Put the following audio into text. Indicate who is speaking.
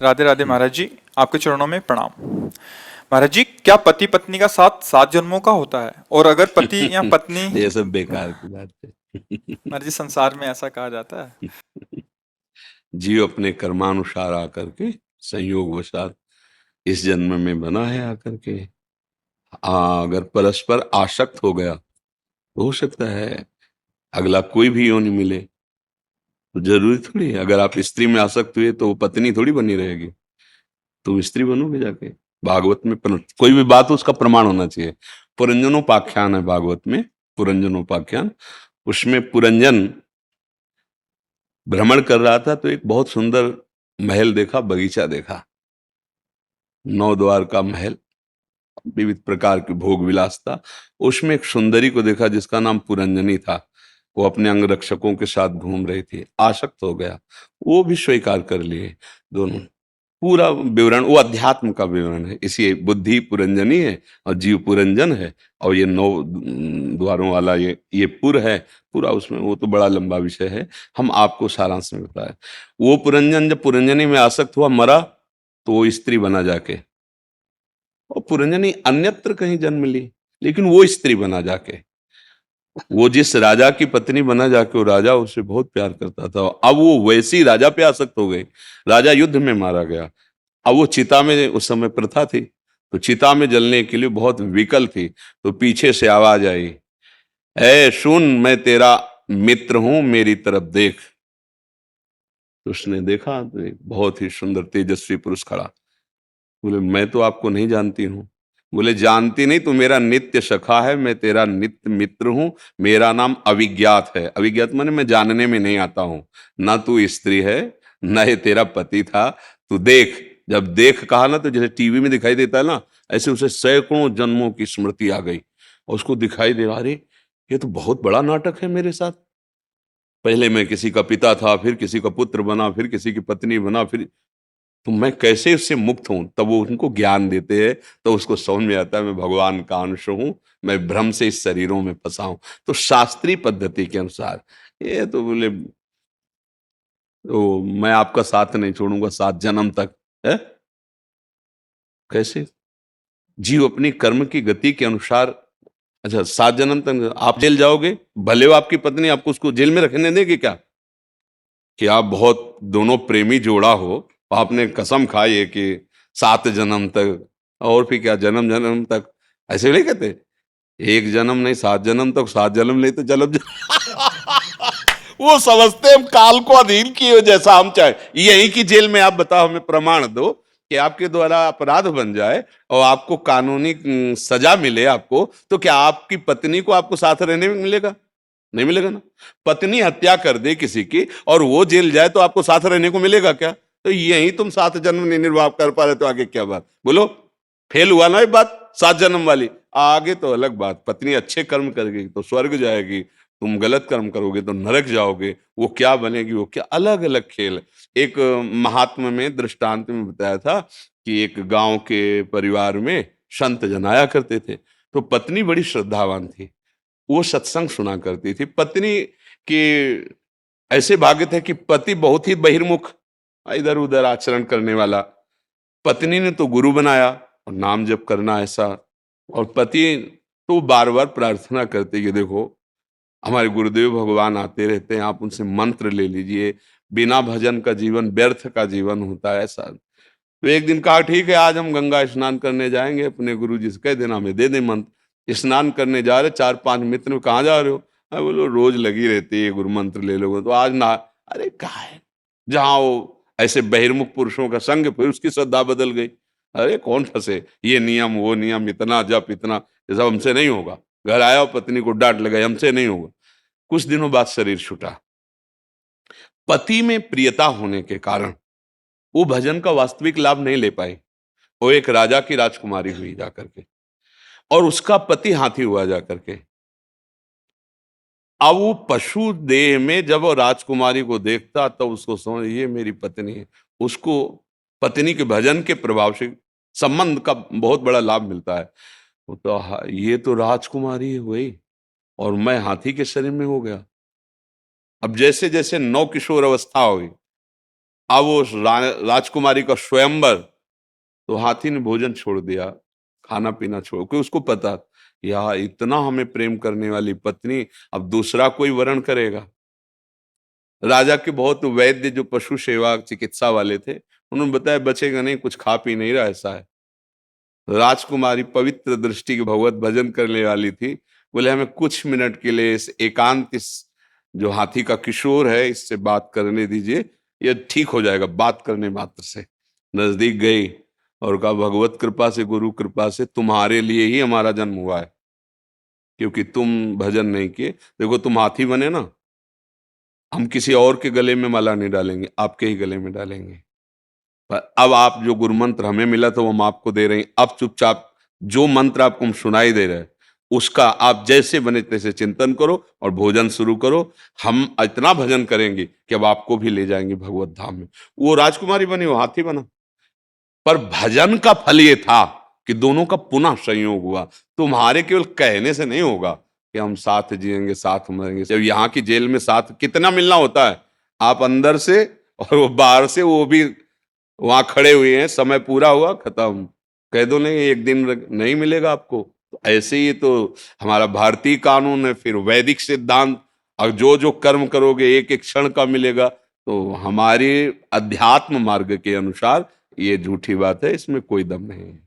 Speaker 1: राधे राधे महाराज जी, आपके चरणों में प्रणाम। महाराज जी, क्या पति पत्नी का साथ 7 जन्मों का होता है? और अगर पति या पत्नी,
Speaker 2: ये सब बेकार की बात
Speaker 1: महाराज जी, संसार में ऐसा कहा जाता है।
Speaker 2: है। जीव अपने कर्मानुसार आकर के संयोग वशात इस जन्म में बना है आकर के। अगर परस्पर आसक्त हो गया तो हो सकता है अगला कोई भी योनि मिले। तो जरूरी थोड़ी है, अगर आप स्त्री में आसक्त हुए तो वो पत्नी थोड़ी बनी रहेगी, तुम स्त्री बनोगे जाके। भागवत में कोई भी बात हो उसका प्रमाण होना चाहिए। पुरंजनोपाख्यान है भागवत में, पुरंजनोपाख्यान। उसमें पुरंजन भ्रमण कर रहा था तो एक बहुत सुंदर महल देखा, बगीचा देखा, 9 द्वार का महल, विविध प्रकार की भोग विलास था। उसमें एक सुंदरी को देखा जिसका नाम पुरंजनी था। वो अपने अंग रक्षकों के साथ घूम रही थी, आसक्त हो गया। वो भी स्वीकार कर लिए दोनों। पूरा विवरण वो अध्यात्म का विवरण है। इसी बुद्धि पुरंजनी है और जीव पुरंजन है, और ये 9 द्वारों वाला ये पुर है पूरा। उसमें वो तो बड़ा लंबा विषय है, हम आपको सारांश में बताए। वो पुरंजन जब पुरंजनी में आसक्त हुआ, मरा, तो वो स्त्री बना जाके। और पुरंजनी अन्यत्र कहीं जन्म ली, लेकिन वो स्त्री बना जाके। वो जिस राजा की पत्नी बना जाके, वो राजा उसे बहुत प्यार करता था। अब वो वैसी राजा पे आसक्त हो गई। राजा युद्ध में मारा गया। अब वो चिता में, उस समय प्रथा थी, तो चिता में जलने के लिए बहुत विकल थी। तो पीछे से आवाज आई, ऐ सुन, मैं तेरा मित्र हूं, मेरी तरफ देख। तो उसने देखा तो एक बहुत ही सुंदर तेजस्वी पुरुष खड़ा। बोले, मैं तो आपको नहीं जानती हूँ। बोले, जानती नहीं, तो मेरा नित्य सखा है, मैं तेरा नित्य मित्र हूं। मेरा नाम अविज्ञात है। अविज्ञात माने मैं जानने में नहीं आता हूं। ना तू स्त्री है, ना ये तेरा पति था। तू देख। जब देख कहा ना, तो जैसे टीवी में दिखाई देता है ना, ऐसे उसे सैकड़ों जन्मों की स्मृति आ गई। और उसको दिखाई दे रहा, अरे ये तो बहुत बड़ा नाटक है मेरे साथ। पहले मैं किसी का पिता था, फिर किसी का पुत्र बना, फिर किसी की पत्नी बना, फिर तो मैं कैसे उससे मुक्त हूं। तब वो उनको ज्ञान देते हैं, तो उसको समझ में आता है मैं भगवान का अंश हूं, मैं भ्रम से इस शरीरों में फंसा हूं। तो शास्त्रीय पद्धति के अनुसार ये तो बोले, तो मैं आपका साथ नहीं छोड़ूंगा 7 जन्म तक है। कैसे? जीव अपनी कर्म की गति के अनुसार। अच्छा, 7 जन्म तक आप जेल जाओगे, भले हो आपकी पत्नी, आपको उसको जेल में रखने देगी क्या? कि आप बहुत दोनों प्रेमी जोड़ा हो, आपने कसम खाई है कि 7 जन्म तक, और फिर क्या जन्म जन्म तक, ऐसे नहीं कहते? एक जन्म नहीं, 7 जन्म तक, 7 जन्म नहीं तो जन्म वो समझते हम काल को अधीन किए हो, जैसा हम चाहे। यही की जेल में आप बताओ, हमें प्रमाण दो कि आपके द्वारा अपराध बन जाए और आपको कानूनी सजा मिले आपको, तो क्या आपकी पत्नी को आपको साथ रहने में मिलेगा? नहीं मिलेगा ना। पत्नी हत्या कर दे किसी की और वो जेल जाए, तो आपको साथ रहने को मिलेगा क्या? तो यही तुम 7 जन्म नहीं निर्वाह कर पा रहे, तो आगे क्या बात बोलो? फेल हुआ ना ये बात 7 जन्म वाली। आगे तो अलग बात, पत्नी अच्छे कर्म करेगी तो स्वर्ग जाएगी, तुम गलत कर्म करोगे तो नरक जाओगे। वो क्या बनेगी, वो क्या, अलग अलग खेल। एक महात्मा में दृष्टांत में बताया था कि एक गांव के परिवार में संत जन आया करते थे। तो पत्नी बड़ी श्रद्धावान थी, वो सत्संग सुना करती थी। पत्नी के ऐसे भाग्य थे कि पति बहुत ही बहिर्मुख, इधर उधर आचरण करने वाला। पत्नी ने तो गुरु बनाया और नाम जप करना ऐसा। और पति तो बार बार प्रार्थना करते कि देखो, हमारे गुरुदेव भगवान आते रहते हैं, आप उनसे मंत्र ले लीजिए, बिना भजन का जीवन व्यर्थ का जीवन होता है ऐसा। तो एक दिन कहा, ठीक है, आज हम गंगा स्नान करने जाएंगे, अपने गुरु जी से कह देना हमें दे दे मंत्र। स्नान करने जा रहे, 4-5 मित्र, कहाँ जा रहे हो? मैं बोलो, रोज लगी रहती है, गुरु मंत्र ले लोगे तो आज ना। अरे कहा है, जहाँ वो ऐसे बहिर्मुख पुरुषों का संग, फिर उसकी श्रद्धा बदल गई। अरे कौन फंसे, ये नियम वो नियम, इतना जप इतना, ये सब हमसे नहीं होगा। घर आया और पत्नी को डांट लगाई, हमसे नहीं होगा। कुछ दिनों बाद शरीर छूटा। पति में प्रियता होने के कारण वो भजन का वास्तविक लाभ नहीं ले पाई। वो एक राजा की राजकुमारी हुई जाकर के, और उसका पति हाथी हुआ जाकर के। अब वो पशु देह में जब वो राजकुमारी को देखता, तब उसको समझ, ये मेरी पत्नी है। उसको पत्नी के भजन के प्रभाव से संबंध का बहुत बड़ा लाभ मिलता है। वो तो ये तो राजकुमारी हुई और मैं हाथी के शरीर में हो गया। अब जैसे जैसे नौ किशोर अवस्था हुई, अब वो राजकुमारी का स्वयंवर, तो हाथी ने भोजन छोड़ दिया, खाना पीना छोड़, क्योंकि उसको पता यार इतना हमें प्रेम करने वाली पत्नी अब दूसरा कोई वरण करेगा। राजा के बहुत वैद्य जो पशु सेवा चिकित्सा वाले थे, उन्होंने बताया बचेगा नहीं, कुछ खा पी नहीं रहा, ऐसा है। राजकुमारी पवित्र दृष्टि की भगवत भजन करने वाली थी, बोले हमें कुछ मिनट के लिए इस एकांत, इस जो हाथी का किशोर है इससे बात करने दीजिए, ये ठीक हो जाएगा बात करने मात्र से। नजदीक गई और कहा भगवत कृपा से, गुरु कृपा से तुम्हारे लिए ही हमारा जन्म हुआ है, क्योंकि तुम भजन नहीं किए। देखो तुम हाथी बने ना, हम किसी और के गले में माला नहीं डालेंगे, आपके ही गले में डालेंगे। पर अब आप जो गुरु मंत्र हमें मिला था वो हम आपको दे रहे हैं, अब चुपचाप जो मंत्र आपको हम सुनाई दे रहे हैं उसका आप जैसे बने तैसे चिंतन करो और भोजन शुरू करो। हम इतना भजन करेंगे कि अब आपको भी ले जाएंगे भगवत धाम में। वो राजकुमारी बनी, वो हाथी बना। पर भजन का फल ये था कि दोनों का पुनः संयोग हुआ। तुम्हारे केवल कहने से नहीं होगा कि हम साथ जिएंगे साथ मरेंगे। जब यहाँ की जेल में साथ कितना मिलना होता है, आप अंदर से और वो बाहर से, वो भी वहां खड़े हुए हैं, समय पूरा हुआ खत्म, कह दो नहीं एक दिन नहीं मिलेगा आपको। तो ऐसे ही तो हमारा भारतीय कानून है, फिर वैदिक सिद्धांत, और जो जो कर्म करोगे एक एक क्षण का मिलेगा। तो हमारे अध्यात्म मार्ग के अनुसार ये झूठी बात है, इसमें कोई दम नहीं है।